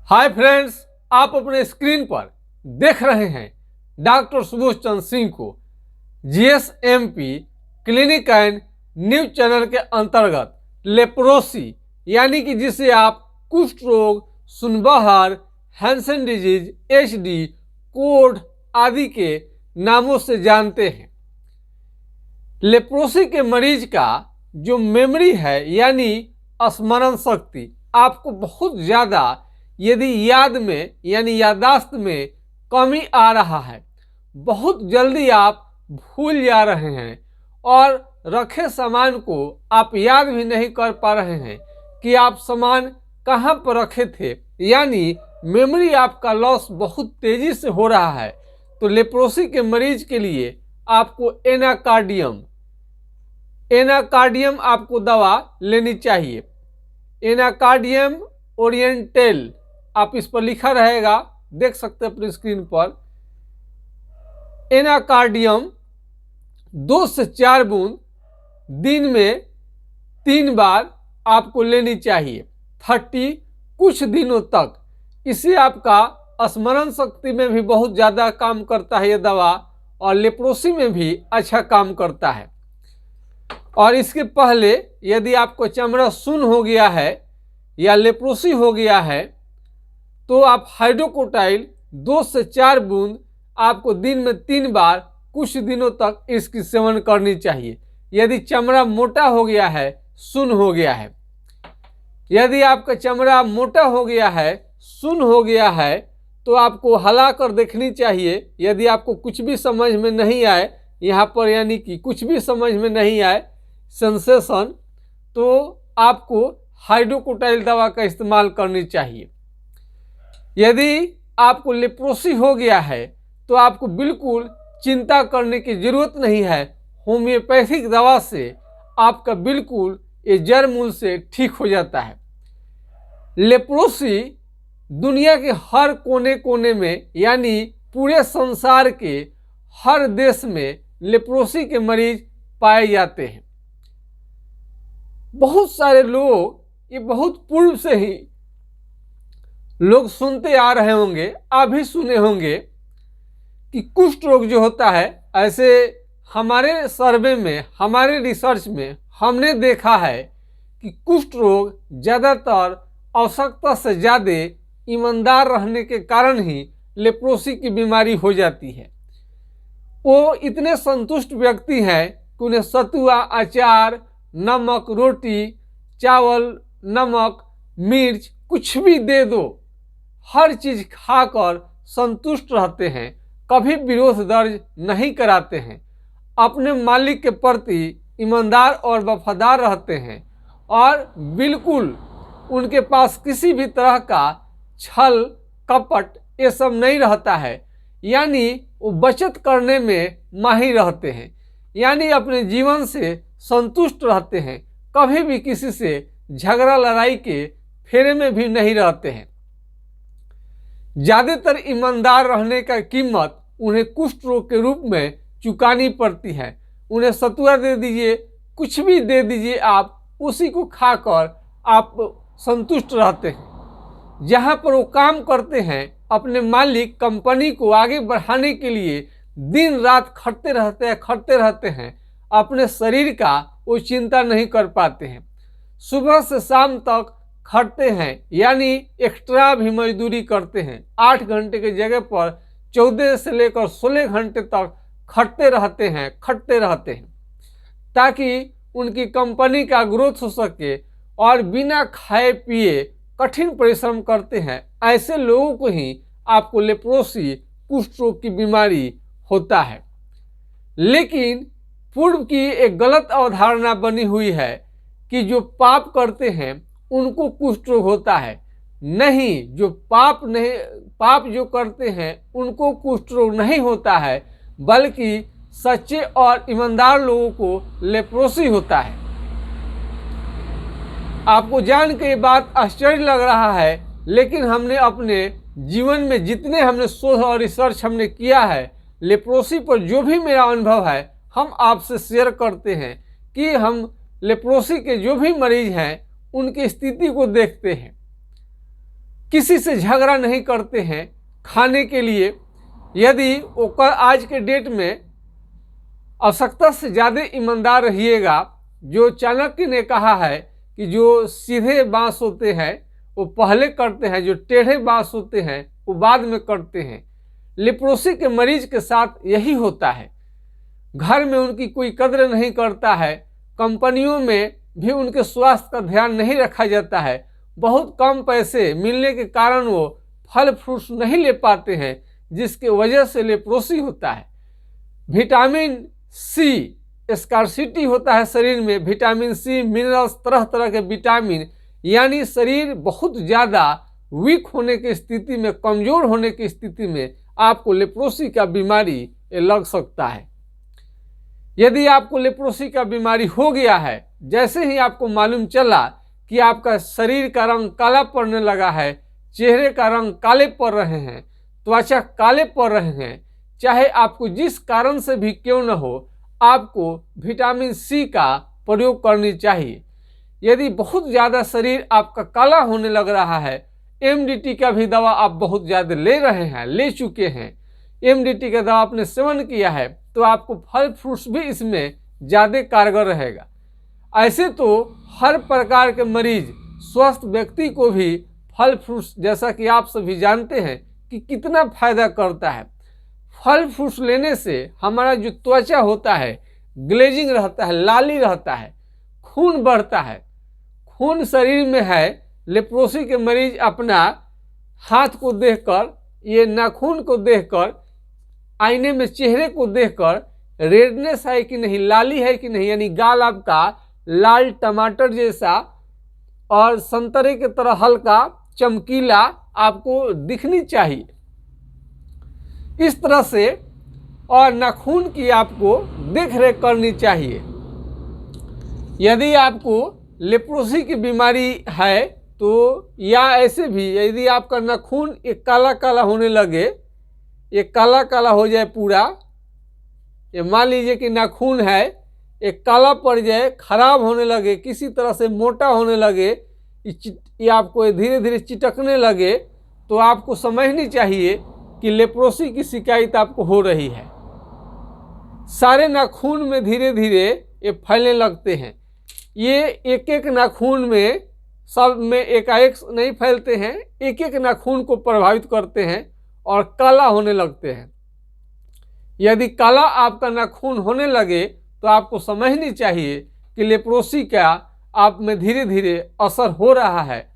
Hi friends, आप अपने screen पर देख रहे हैं डॉक्टर सुबोध चंद्र सिंह को जीएसएमपी क्लिनिक एंड न्यूज चैनल के अंतर्गत लेप्रोसी यानी कि जिसे आप कुष्ठ रोग, सुनबहार, हैंसन डिजीज, एचडी, कोढ़ आदि के नामों से जानते हैं। लेप्रोसी के मरीज का जो मेमोरी है यानी स्मरण शक्ति आपको बहुत ज़्यादा यदि याद में यानी याददाश्त में कमी आ रहा है, बहुत जल्दी आप भूल जा रहे हैं और रखे सामान को आप याद भी नहीं कर पा रहे हैं कि आप सामान कहाँ पर रखे थे, यानी मेमोरी आपका लॉस बहुत तेज़ी से हो रहा है। तो लेप्रोसी के मरीज के लिए आपको एनाकार्डियम आपको दवा लेनी चाहिए। एनाकार्डियम ओरिएंटल आप इस पर लिखा रहेगा, देख सकते हैं अपनी स्क्रीन पर। एनाकार्डियम 2 से 4 बूंद दिन में 3 बार आपको लेनी चाहिए 30 कुछ दिनों तक। इससे आपका स्मरण शक्ति में भी बहुत ज़्यादा काम करता है ये दवा और लेप्रोसी में भी अच्छा काम करता है। और इसके पहले यदि आपको चमड़ा सुन्न हो गया है या लेप्रोसी हो गया है तो आप हाइड्रोकोटाइल 2 से 4 बूंद आपको दिन में 3 बार कुछ दिनों तक इसकी सेवन करनी चाहिए। यदि चमड़ा मोटा हो गया है, सुन्न हो गया है, यदि आपका चमड़ा मोटा हो गया है, सुन्न हो गया है तो आपको हला कर देखनी चाहिए। यदि आपको कुछ भी समझ में नहीं आए यहाँ पर, यानी कि कुछ भी समझ में नहीं आए सेंसेशन, तो आपको हाइड्रोकोटाइल दवा का इस्तेमाल करनी चाहिए। यदि आपको लेप्रोसी हो गया है तो आपको बिल्कुल चिंता करने की ज़रूरत नहीं है। होम्योपैथिक दवा से आपका बिल्कुल ये जड़ मूल से ठीक हो जाता है। लेप्रोसी दुनिया के हर कोने कोने में यानी पूरे संसार के हर देश में लेप्रोसी के मरीज पाए जाते हैं। बहुत सारे लोग, ये बहुत पूर्व से ही लोग सुनते आ रहे होंगे, आप भी सुने होंगे कि कुष्ठ रोग जो होता है, ऐसे हमारे सर्वे में, हमारे रिसर्च में हमने देखा है कि कुष्ठ रोग ज़्यादातर आवश्यकता से ज़्यादा ईमानदार रहने के कारण ही लेप्रोसी की बीमारी हो जाती है। वो इतने संतुष्ट व्यक्ति हैं कि उन्हें सतुआ, अचार, नमक, रोटी, चावल, नमक, मिर्च कुछ भी दे दो, हर चीज़ खाकर संतुष्ट रहते हैं, कभी विरोध दर्ज नहीं कराते हैं, अपने मालिक के प्रति ईमानदार और वफादार रहते हैं और बिल्कुल उनके पास किसी भी तरह का छल कपट ये सब नहीं रहता है। यानी वो बचत करने में माहिर रहते हैं, यानी अपने जीवन से संतुष्ट रहते हैं, कभी भी किसी से झगड़ा लड़ाई के फेरे में भी नहीं रहते हैं। ज़्यादातर ईमानदार रहने का कीमत उन्हें कुष्ठ रोग के रूप में चुकानी पड़ती है। उन्हें सतुआ दे दीजिए, कुछ भी दे दीजिए, आप उसी को खाकर आप संतुष्ट रहते हैं। जहाँ पर वो काम करते हैं, अपने मालिक कंपनी को आगे बढ़ाने के लिए दिन रात खटते रहते हैं, अपने शरीर का वो चिंता नहीं कर पाते हैं। सुबह से शाम तक खटते हैं, यानी एक्स्ट्रा भी मजदूरी करते हैं। 8 घंटे की जगह पर 14 से लेकर 16 घंटे तक खटते रहते हैं ताकि उनकी कंपनी का ग्रोथ हो सके और बिना खाए पिए कठिन परिश्रम करते हैं। ऐसे लोगों को ही आपको लेप्रोसी, कुष्ठ रोग की बीमारी होता है। लेकिन पूर्व की एक गलत अवधारणा बनी हुई है कि जो पाप करते हैं उनको कुष्ठ रोग होता है। नहीं, जो पाप जो करते हैं उनको कुष्ठ रोग नहीं होता है, बल्कि सच्चे और ईमानदार लोगों को लेप्रोसी होता है। आपको जान के ये बात आश्चर्य लग रहा है, लेकिन हमने अपने जीवन में जितने हमने शोध और रिसर्च हमने किया है, लेप्रोसी पर जो भी मेरा अनुभव है हम आपसे शेयर करते हैं कि हम लेप्रोसी के जो भी मरीज हैं उनकी स्थिति को देखते हैं। किसी से झगड़ा नहीं करते हैं खाने के लिए। यदि वो आज के डेट में आवश्यकता से ज़्यादा ईमानदार रहिएगा। जो चाणक्य ने कहा है कि जो सीधे बाँस होते हैं वो पहले करते हैं, जो टेढ़े बाँस होते हैं वो बाद में करते हैं। लेप्रोसी के मरीज के साथ यही होता है। घर में उनकी कोई कद्र नहीं करता है, कंपनियों में भी उनके स्वास्थ्य का ध्यान नहीं रखा जाता है। बहुत कम पैसे मिलने के कारण वो फल फ्रूट्स नहीं ले पाते हैं, जिसके वजह से लेप्रोसी होता है। विटामिन सी स्कार्सिटी होता है शरीर में। विटामिन सी, मिनरल्स, तरह तरह के विटामिन, यानी शरीर बहुत ज़्यादा वीक होने की स्थिति में, कमज़ोर होने की स्थिति में आपको लेप्रोसी का बीमारी लग सकता है। यदि आपको लेप्रोसी का बीमारी हो गया है, जैसे ही आपको मालूम चला कि आपका शरीर का रंग काला पड़ने लगा है, चेहरे का रंग काले पड़ रहे हैं, त्वचा काले पड़ रहे हैं, चाहे आपको जिस कारण से भी क्यों न हो, आपको विटामिन सी का प्रयोग करनी चाहिए। यदि बहुत ज़्यादा शरीर आपका काला होने लग रहा है, एमडीटी का भी दवा आप बहुत ज़्यादा ले रहे हैं, ले चुके हैं, एमडीटी का दवा आपने सेवन किया है, तो आपको फल फ्रूट्स भी इसमें ज़्यादा कारगर रहेगा। ऐसे तो हर प्रकार के मरीज, स्वस्थ व्यक्ति को भी फल फ्रूट्स, जैसा कि आप सभी जानते हैं कि कितना फायदा करता है। फल फ्रूट्स लेने से हमारा जो त्वचा होता है ग्लेजिंग रहता है, लाली रहता है, खून बढ़ता है। खून शरीर में है, लेप्रोसी के मरीज अपना हाथ को देखकर, ये नाखून को देखकर, आईने में चेहरे को देखकर रेडनेस है कि नहीं, लाली है कि नहीं, यानी गाल आपका लाल टमाटर जैसा और संतरे के तरह हल्का चमकीला आपको दिखनी चाहिए। इस तरह से और नाखून की आपको देख रेख करनी चाहिए। यदि आपको लेप्रोसी की बीमारी है तो, या ऐसे भी यदि आपका नाखून एक काला काला होने लगे, एक काला काला हो जाए पूरा, ये मान लीजिए कि नाखून है, एक काला पड़ जाए, खराब होने लगे, किसी तरह से मोटा होने लगे, ये आपको धीरे धीरे चिटकने लगे, तो आपको समझनी चाहिए कि लेप्रोसी की शिकायत आपको हो रही है। सारे नाखून में धीरे धीरे ये फैलने लगते हैं। ये एक एक नाखून में, सब में एकाएक नहीं फैलते हैं, एक एक नाखून को प्रभावित करते हैं और काला होने लगते हैं। यदि काला आपका नाखून होने लगे तो आपको समझनी चाहिए कि लेप्रोसी का आप में धीरे धीरे असर हो रहा है।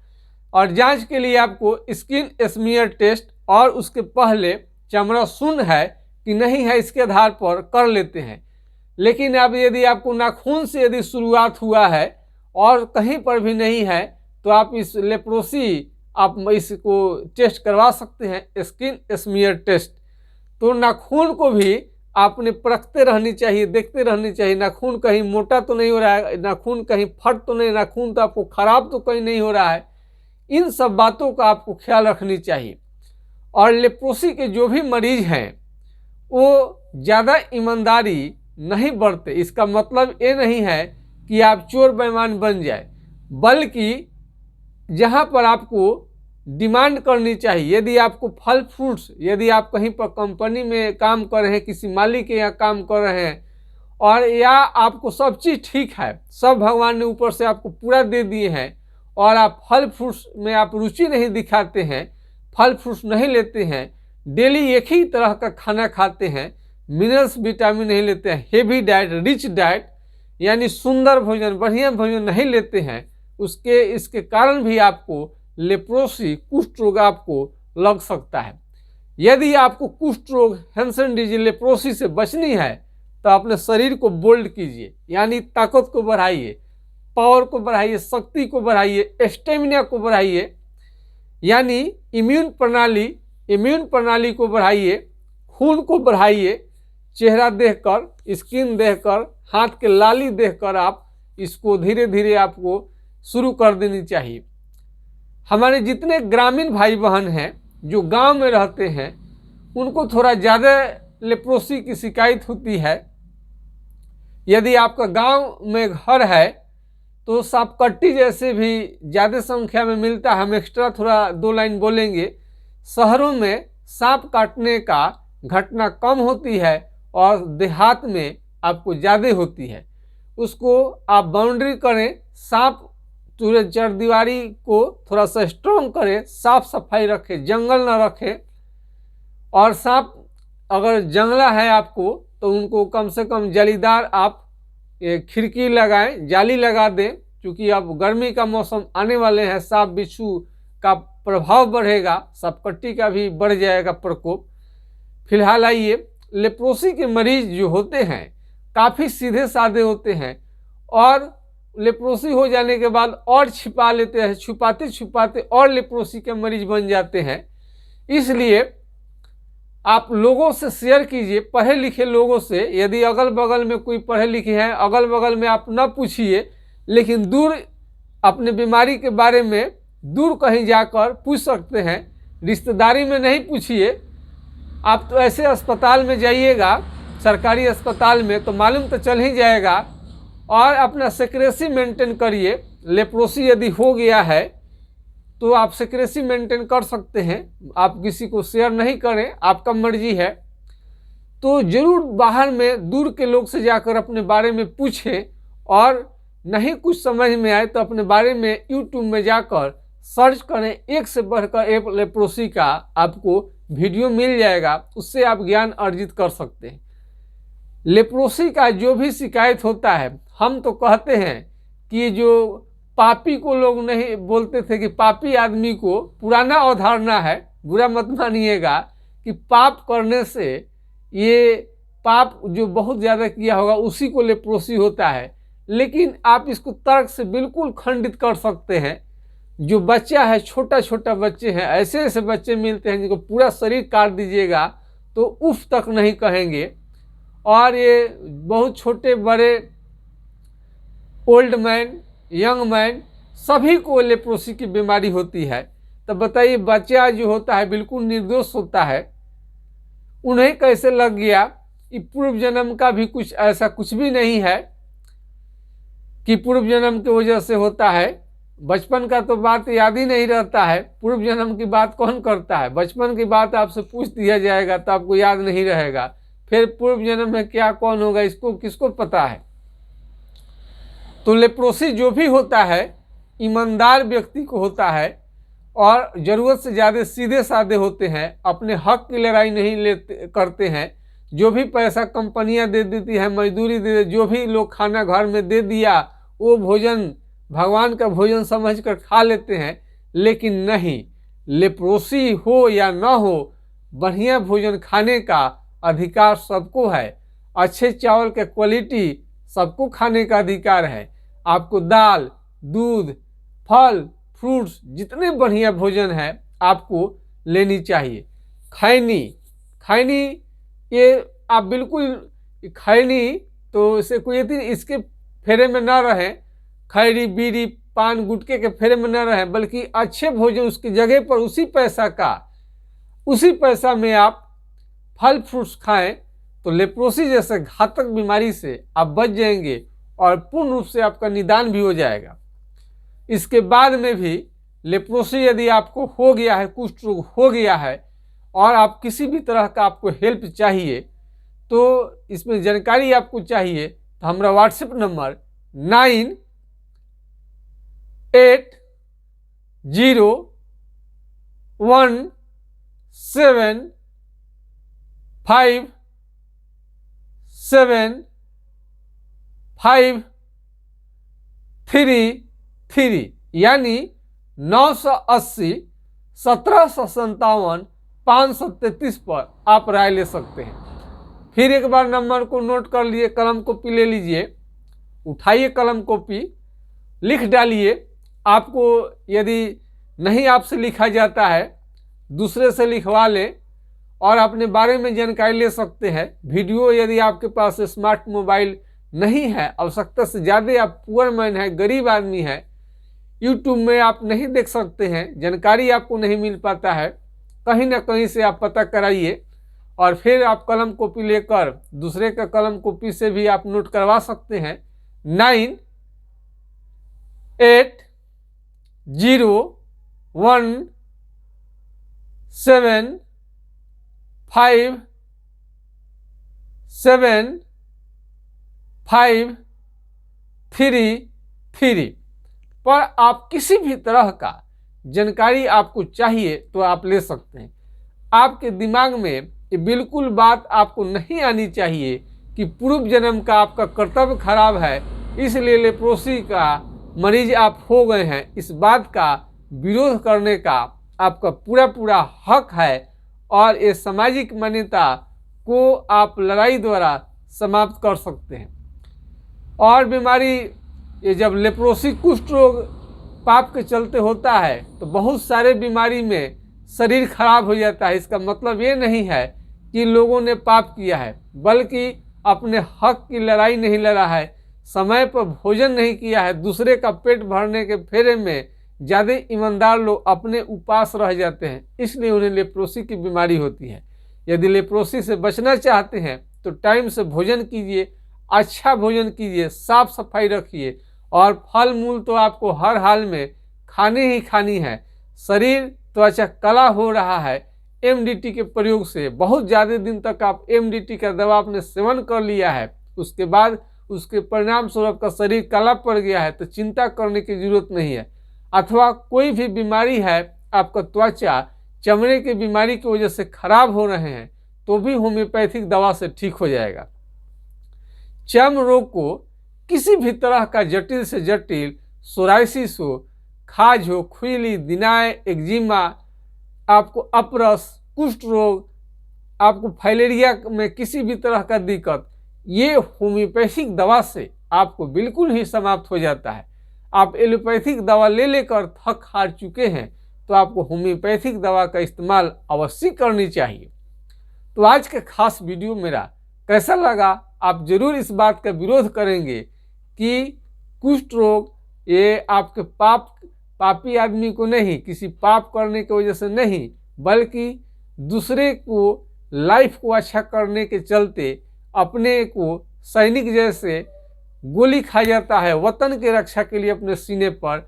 और जांच के लिए आपको स्किन स्मीयर टेस्ट और उसके पहले चमड़ा शून्य है कि नहीं है, इसके आधार पर कर लेते हैं। लेकिन अब यदि आपको नाखून से यदि शुरुआत हुआ है और कहीं पर भी नहीं है, तो आप इस लेप्रोसी आप इसको टेस्ट करवा सकते हैं, स्किन स्मीयर टेस्ट। तो नाखून को भी आपने परखते रहनी चाहिए, देखते रहनी चाहिए, नाखून कहीं मोटा तो नहीं हो रहा है, नाखून कहीं फट तो नहीं, नाखून तो आपको खराब तो कहीं नहीं हो रहा है। इन सब बातों का आपको ख्याल रखनी चाहिए। और लेप्रोसी के जो भी मरीज हैं वो ज़्यादा ईमानदारी नहीं बरते। इसका मतलब ये नहीं है कि आप चोर बेईमान बन जाए, बल्कि जहाँ पर आपको डिमांड करनी चाहिए, यदि आपको फल फ्रूट्स, यदि आप कहीं पर कंपनी में काम कर रहे हैं, किसी मालिक के यहाँ काम कर रहे हैं, और या आपको सब चीज़ ठीक है, सब भगवान ने ऊपर से आपको पूरा दे दिए हैं, और आप फल फ्रूट्स में आप रुचि नहीं दिखाते हैं, फल फ्रूट्स नहीं लेते हैं, डेली एक ही तरह का खाना खाते हैं, मिनरल्स विटामिन नहीं लेते हैं, हेवी डाइट, रिच डाइट, यानी सुंदर भोजन, बढ़िया भोजन नहीं लेते हैं, इसके कारण भी आपको लेप्रोसी, कुष्ठ रोग आपको लग सकता है। यदि आपको कुष्ठ रोग, हैंसन डिजीज, लेप्रोसी से बचनी है तो अपने शरीर को बोल्ड कीजिए, यानी ताकत को बढ़ाइए, पावर को बढ़ाइए, शक्ति को बढ़ाइए, स्टेमिना को बढ़ाइए, यानी इम्यून प्रणाली को बढ़ाइए, खून को बढ़ाइए। चेहरा देखकर, स्किन देखकर, हाथ के लाली देखकर आप इसको धीरे धीरे आपको शुरू कर देनी चाहिए। हमारे जितने ग्रामीण भाई बहन हैं जो गांव में रहते हैं, उनको थोड़ा ज़्यादा लेप्रोसी की शिकायत होती है। यदि आपका गांव में घर है तो सांपकट्टी जैसे भी ज़्यादा संख्या में मिलता है। हम एक्स्ट्रा थोड़ा 2 लाइन बोलेंगे। शहरों में सांप काटने का घटना कम होती है और देहात में आपको ज़्यादा होती है। उसको आप बाउंड्री करें, सांप पूरे चरदीवारी को थोड़ा सा स्ट्रॉन्ग करें, साफ सफाई रखें, जंगल ना रखें। और सांप अगर जंगला है आपको तो उनको कम से कम जालीदार आप खिड़की लगाएं, जाली लगा दें, क्योंकि अब गर्मी का मौसम आने वाले हैं, सांप बिच्छू का प्रभाव बढ़ेगा, सांपकट्टी का भी बढ़ जाएगा प्रकोप। फिलहाल आइए, लेप्रोसी के मरीज जो होते हैं काफ़ी सीधे साधे होते हैं और लेप्रोसी हो जाने के बाद और छिपा लेते हैं, छुपाते छुपाते और लेप्रोसी के मरीज बन जाते हैं। इसलिए आप लोगों से शेयर कीजिए, पढ़े लिखे लोगों से। यदि अगल बगल में कोई पढ़े लिखे हैं, अगल बगल में आप न पूछिए, लेकिन दूर अपने बीमारी के बारे में दूर कहीं जाकर पूछ सकते हैं। रिश्तेदारी में नहीं पूछिए। आप तो ऐसे अस्पताल में जाइएगा, सरकारी अस्पताल में, तो मालूम तो चल ही जाएगा। और अपना सिक्रेसी मेंटेन करिए। लेप्रोसी यदि हो गया है तो आप सिक्रेसी मेंटेन कर सकते हैं, आप किसी को शेयर नहीं करें, आपका मर्जी है। तो ज़रूर बाहर में दूर के लोग से जाकर अपने बारे में पूछें, और नहीं कुछ समझ में आए तो अपने बारे में यूट्यूब में जाकर सर्च करें। एक से बढ़कर एक लेप्रोसी का आपको वीडियो मिल जाएगा, उससे आप ज्ञान अर्जित कर सकते हैं। लेप्रोसी का जो भी शिकायत होता है, हम तो कहते हैं कि जो पापी को लोग नहीं बोलते थे कि पापी आदमी को, पुराना अवधारणा है, बुरा मत मानिएगा, कि पाप करने से, ये पाप जो बहुत ज़्यादा किया होगा उसी को लेप्रोसी होता है। लेकिन आप इसको तर्क से बिल्कुल खंडित कर सकते हैं। जो बच्चा है, छोटा छोटा बच्चे हैं, ऐसे ऐसे बच्चे मिलते हैं जिनको पूरा शरीर काट दीजिएगा तो उफ तक नहीं कहेंगे। और ये बहुत छोटे बड़े, ओल्ड मैन, यंग मैन, सभी को लेप्रोसी की बीमारी होती है। तब बताइए, बच्चा जो होता है बिल्कुल निर्दोष होता है, उन्हें कैसे लग गया? कि पूर्व जन्म का भी कुछ ऐसा कुछ भी नहीं है कि पूर्व जन्म की वजह से होता है। बचपन का तो बात याद ही नहीं रहता है, पूर्व जन्म की बात कौन करता है? बचपन की बात आपसे पूछ दिया जाएगा तो आपको याद नहीं रहेगा, फिर पूर्व जन्म में क्या कौन होगा इसको किसको पता है? तो लेप्रोसी जो भी होता है ईमानदार व्यक्ति को होता है और ज़रूरत से ज़्यादा सीधे साधे होते हैं, अपने हक की लड़ाई नहीं करते हैं। जो भी पैसा कंपनियां दे देती है, मजदूरी दे, जो भी लोग खाना घर में दे दिया, वो भोजन भगवान का भोजन समझकर खा लेते हैं। लेकिन नहीं, लेप्रोसी हो या ना हो, बढ़िया भोजन खाने का अधिकार सबको है। अच्छे चावल के क्वालिटी सबको खाने का अधिकार है। आपको दाल, दूध, फल, फ्रूट्स, जितने बढ़िया भोजन है आपको लेनी चाहिए। खैनी ये आप बिल्कुल खैनी तो इसे कोई इसके फेरे में ना रहें, खैरी बीड़ी पान गुटके के फेरे में ना रहें, बल्कि अच्छे भोजन उसकी जगह पर उसी पैसा में आप फल फ्रूट्स खाएं, तो लेप्रोसी जैसे घातक बीमारी से आप बच जाएंगे और पूर्ण रूप से आपका निदान भी हो जाएगा। इसके बाद में भी लेप्रोसी यदि आपको हो गया है, कुष्ठ रोग हो गया है और आप किसी भी तरह का आपको हेल्प चाहिए, तो इसमें जानकारी आपको चाहिए, तो हमारा व्हाट्सएप नंबर 98175753 यानी 980 1757 533 पर आप राय ले सकते हैं। फिर एक बार नंबर को नोट कर लिए, कलम कॉपी ले लीजिए, उठाइए कलम कॉपी, लिख डालिए। आपको यदि नहीं आपसे लिखा जाता है, दूसरे से लिखवा लें और अपने बारे में जानकारी ले सकते हैं। वीडियो यदि आपके पास स्मार्ट मोबाइल नहीं है, आवश्यकता से ज़्यादा आप पुअर मैन है, गरीब आदमी है, यूट्यूब में आप नहीं देख सकते हैं, जानकारी आपको नहीं मिल पाता है, कहीं ना कहीं से आप पता कराइए और फिर आप कलम कॉपी लेकर दूसरे का कलम कॉपी से भी आप नोट करवा सकते हैं। 8017573 पर आप किसी भी तरह का जानकारी आपको चाहिए तो आप ले सकते हैं। आपके दिमाग में ये बिल्कुल बात आपको नहीं आनी चाहिए कि पूर्व जन्म का आपका कर्तव्य खराब है इसलिए लेप्रोसी का मरीज आप हो गए हैं। इस बात का विरोध करने का आपका पूरा हक है और ये सामाजिक मान्यता को आप लड़ाई द्वारा समाप्त कर सकते हैं। और बीमारी ये जब लेप्रोसी कुष्ठ रोग पाप के चलते होता है तो बहुत सारे बीमारी में शरीर खराब हो जाता है। इसका मतलब ये नहीं है कि लोगों ने पाप किया है, बल्कि अपने हक की लड़ाई नहीं लड़ा है, समय पर भोजन नहीं किया है, दूसरे का पेट भरने के फेरे में ज़्यादा ईमानदार लोग अपने उपास रह जाते हैं, इसलिए उन्हें लेप्रोसी की बीमारी होती है। यदि लेप्रोसी से बचना चाहते हैं तो टाइम से भोजन कीजिए, अच्छा भोजन कीजिए, साफ सफाई रखिए और फल मूल तो आपको हर हाल में खानी ही खानी है। शरीर त्वचा काला हो रहा है एमडीटी के प्रयोग से, बहुत ज़्यादा दिन तक आप एमडीटी का दवा आपने सेवन कर लिया है, उसके बाद उसके परिणाम स्वरूप का शरीर काला पड़ गया है तो चिंता करने की जरूरत नहीं है। अथवा कोई भी बीमारी है, आपका त्वचा चमड़े की बीमारी की वजह से खराब हो रहे हैं तो भी होम्योपैथिक दवा से ठीक हो जाएगा। चर्म रोग को किसी भी तरह का जटिल से जटिल सोराइसिस हो, खाज हो, खुजली, दिनाय, एक्जिमा, आपको अपरस, कुष्ठ रोग, आपको फाइलेरिया में किसी भी तरह का दिक्कत, ये होम्योपैथिक दवा से आपको बिल्कुल ही समाप्त हो जाता है। आप एलोपैथिक दवा ले लेकर थक हार चुके हैं तो आपको होम्योपैथिक दवा का इस्तेमाल अवश्य करनी चाहिए। तो आज का खास वीडियो मेरा कैसा लगा, आप जरूर इस बात का विरोध करेंगे कि कुष्ठ रोग ये आपके पापी आदमी को नहीं, किसी पाप करने की वजह से नहीं, बल्कि दूसरे को लाइफ को अच्छा करने के चलते अपने को सैनिक जैसे गोली खा जाता है वतन की रक्षा के लिए अपने सीने पर,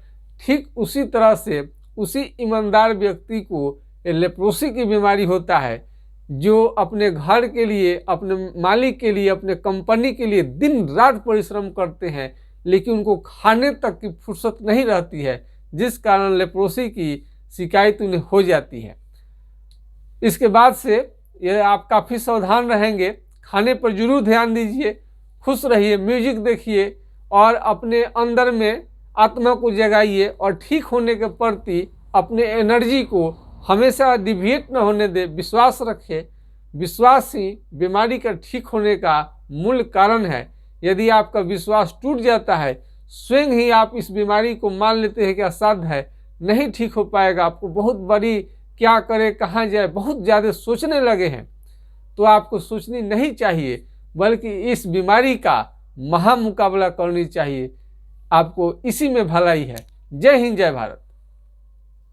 ठीक उसी तरह से उसी ईमानदार व्यक्ति को लेप्रोसी की बीमारी होता है जो अपने घर के लिए, अपने मालिक के लिए, अपने कंपनी के लिए दिन रात परिश्रम करते हैं, लेकिन उनको खाने तक की फुर्सत नहीं रहती है, जिस कारण लेप्रोसी की शिकायत उन्हें हो जाती है। इसके बाद से ये आप काफ़ी सावधान रहेंगे, खाने पर जरूर ध्यान दीजिए, खुश रहिए, म्यूजिक देखिए और अपने अंदर में आत्मा को जगाइए और ठीक होने के प्रति अपने एनर्जी को हमेशा डिविएट न होने दे, विश्वास रखें। विश्वास ही बीमारी का ठीक होने का मूल कारण है। यदि आपका विश्वास टूट जाता है, स्वयं ही आप इस बीमारी को मान लेते हैं कि असाध्य है, नहीं ठीक हो पाएगा, आपको बहुत बड़ी क्या करे, कहाँ जाए, बहुत ज़्यादा सोचने लगे हैं, तो आपको सोचनी नहीं चाहिए, बल्कि इस बीमारी का महामुकाबला करनी चाहिए। आपको इसी में भलाई है। जय हिंद, जय भारत।